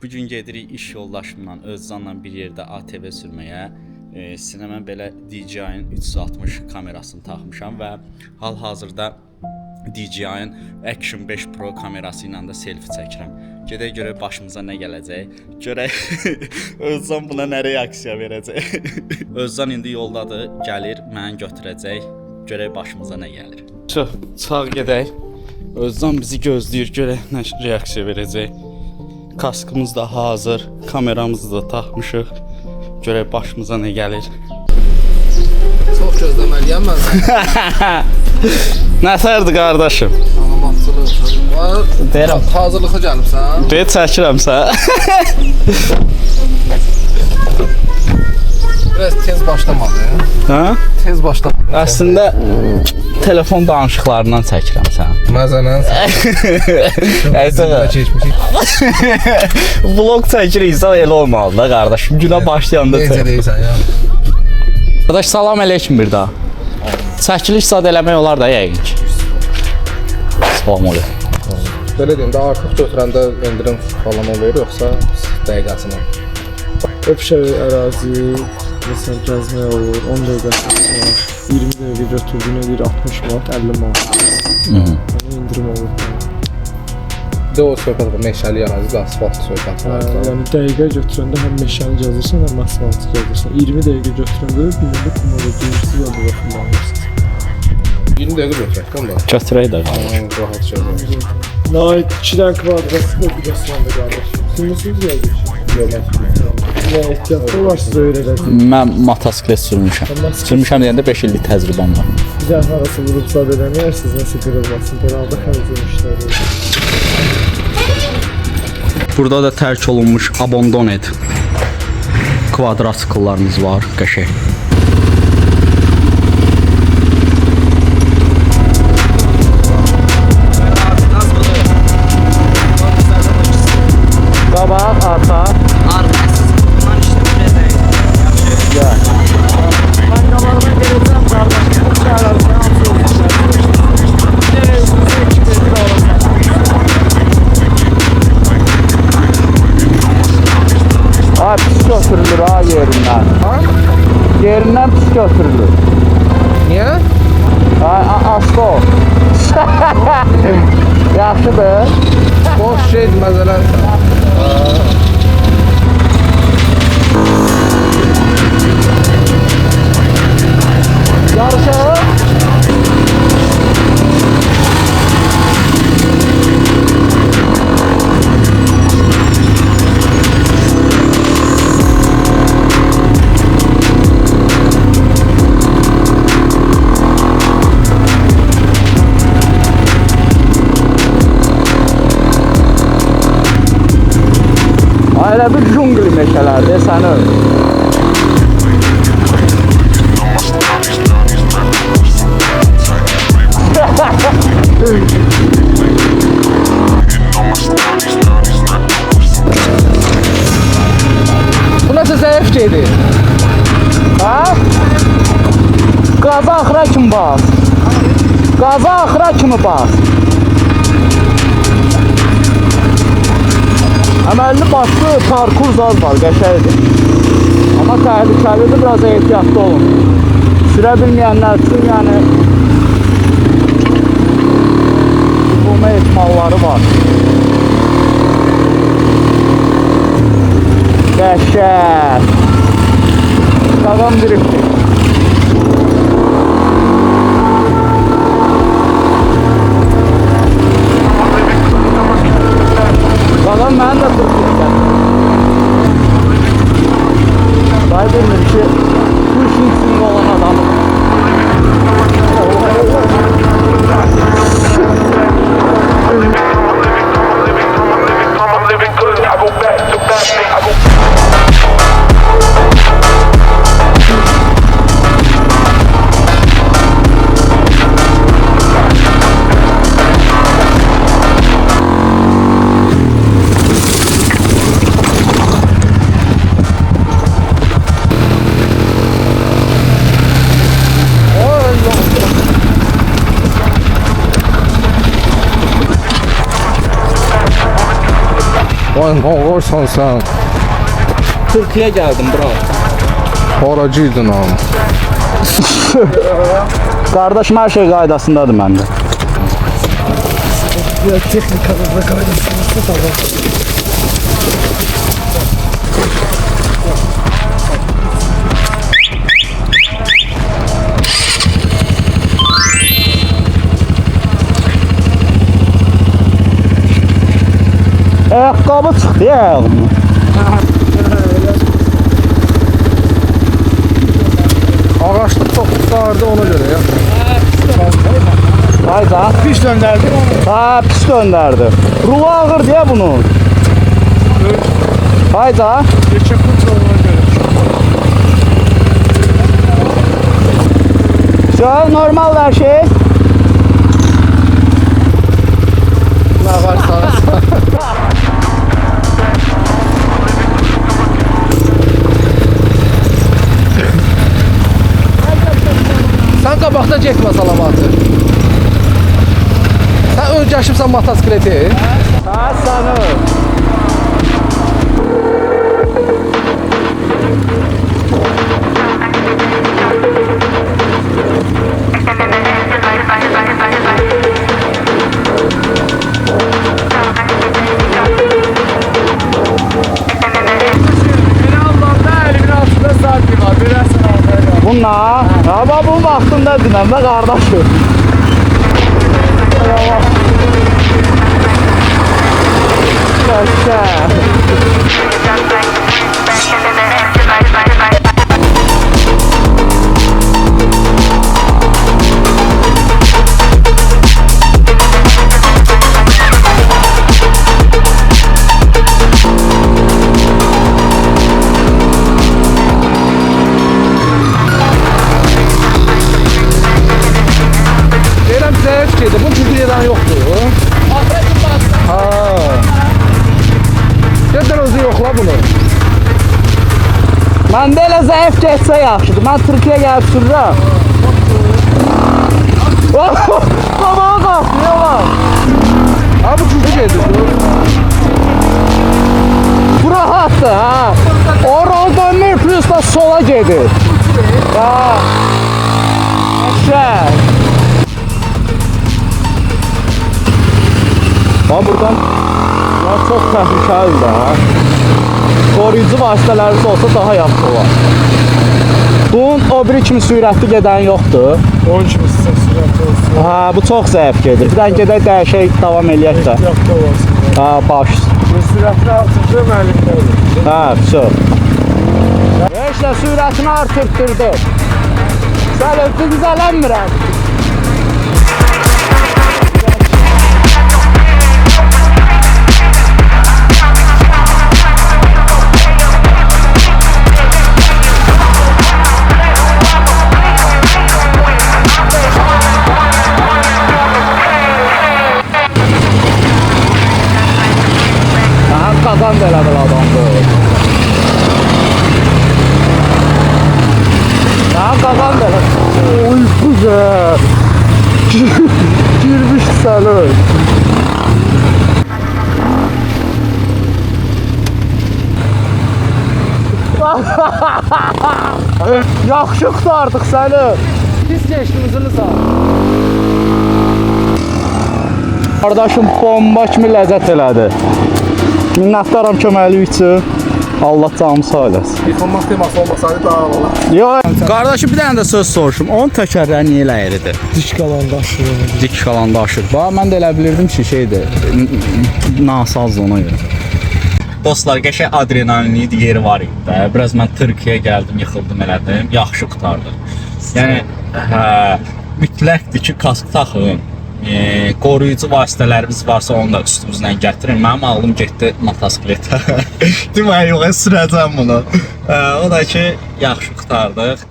Bugün gedirik iş yoldaşımla Özcanla bir yerdə ATV sürməyə. Sinəmə belə DJI-in 360 kamerasını taxmışam və hal-hazırda DJI-in Action 5 Pro kamerası ilə də selfie çəkirəm. Gedək görək başımıza nə gələcək. Görək Özcan buna nə reaksiya verəcək. Özcan indi yoldadır, gəlir, məni götürəcək. Görək başımıza nə gəlir. Sağ gedək. Özcan bizi gözləyir, görək nə reaksiya verəcək. Kaskımız da hazır, kameramızı da taxmışıq. Görək başımıza nə gəlir. Çox gözləməliyəm mən səni. Nətərdir qardaşım? Anlamatçılıq. Deyirəm. Hazırlıqlı gəlibsən. Deyə çəkirəm sən. Biraz tez başlamalı. Hə? Tez başlamalı. Əslində telefon danışıqlarından çəkirəm sən. Məzənən Əslində vlog çəkiriksə elə olmalı da qardaşım. Günə başlayanda necə deyirsən ya? Qardaş salam əleykum bir daha. Çəkiliş zad eləmək olar da yəqin ki. Salam əleykum. Belə deyim də artıq götürəndə endirim falan olur yoxsa dəqiqəsini? Öpüşər ərazi, məsələn gəzmək olur, 10 dəqiqəsi var, 20 dəqiqə götürdüyünə deyir 60 manat, 50 manat. Yəni indirim olur. De o söhbət var, meşəli ərazi və asfalt söhbət var. Yəni dəqiqə götürəndə həm meşəni gəzirsən, həm asfaltı gəzirsən. 20 dəqiqə götürəndə birində kumada düzsüz yolda baxmalısınız. 20 dəqiqə götürək, qımla. Götürək də qardaş. Rahat gəzək. Nay, 2 dənə kvadrası da bir asfaltda qardaş. Sürmüsünüz yazır. Nə ehtiyatlı olarsınız öyrədəcək. Mən motosiklet sürmüşəm. Sürmüşəm deyəndə 5 illik təcrübəm var. Bir dəfə arası vurub zad eləməyərsiniz, nəsə qırılmasın. Herhalde xərcləmişlər. Burada da tərk olunmuş abandoned kvadrosiklərimiz var, qəşəng. Qabaq, arxa. Ay pis götürülür ha yerindən. Ha? Yerindən pis götürülür. Niyə? Ay asfalt. Yaxşıdır. Boş şeydir məzələn. Yarışı. Elə bir jungli meşələrdir səni. Bu nəsə zəif şeydir. Ha? Qaza axıra kimi bas. Qaza axıra kimi bas. Əməlli başlı parkur zad var, qəşəngdir. Amma təhlükəlidir, biraz ehtiyatlı olun. Sürə bilməyənlər üçün yəni vurma ehtimalları var. Qəşəng. Qazan drifti. Qazan mənim də sürükləyəcək. Day bilmir ki, bu işin içində olan adamı. Vay, nə olursan sən? Türkiyə gəldim, bro. Haracıydın am. Qardaşım hər şey qaydasındadır məndə. Ya texnikanızda qaydasınızda tamam. Ayaqqabı çıxdı ya ayağımdan. Ağaçlık çox tutardı ona görə ya. Hayda. Pis döndərdi. Ha, pis döndərdi. Ruhu ağır diye bunun. Hayda. Geçə kontroluna görə. Şu normal her şey. Nə varsa. Sən qabaqda getmə salamatı. Sən öncəşibsən motosikleti. Ha, sanır. Bunlar, ama bu vaxtında dinləmə qardaşım. Yaşa. Deyirəm sizə fikirdir, bu Türkiyədən yoxdur. Ha. Gəl özü yoxla bunu. Məndə elə zəif getsə yaxşıdır. Mən Türkiyə gəlib sürürəm. Qabağa qalxdı, yalan. Ha bu güclü gedir. Bu rahatdır, ha. O rol dönmür, plus da sola gedir. Ha. Yaşa. Bax buradan ya çox təhlükəlidir ha. Qoruyucu vasitələriniz olsa daha yaxşı olar. Bunun o biri kimi sürətli gedən yoxdur. Onun kimi sizə sürətli olsun. Ha, bu çox zəif gedir. Bir dənə gedək dəyişək, davam eləyək də. Yaxda olsun. Ha, baş. Bu sürətli artırdı müəllimdə olur. Ha, все. İşte sürətini artırtdırdı. Sən düzələnmirəm. Kazan da elədir adamdır. Kazan da elədir. Oy güzel. Girmiş səni. Yaxşı qurtardıq səni. Pis geçdiyimizini sağ. Qardaşım bomba kimi ləzzət elədi. Minnətdaram köməkliyi üçün. Allah canımı sağ eləsin. Yıxılmaq teması olmasaydı daha olar. Yox, qardaşım bir dənə də söz soruşum. Onun təkərləri niyə elə əyridir? Dik qalanda aşırı. Dik qalanda aşır. Bax mən də elə bilirdim ki, şeydir. Nasazdır ona görə. Dostlar, qəşəng adrenalinli yeri var idi də. Biraz mən Türkiyəyə gəldim, yıxıldım elədim. Yaxşı qurtardı. Yəni mütləqdir ki, kask taxın. Qoruyucu vasitələrimiz varsa onu da üstümüzdən gətirin. Mənim ağlım getdi motosikletə. Deməli, yox, sürəcəm bunu. O da ki, yaxşı qurtardıq.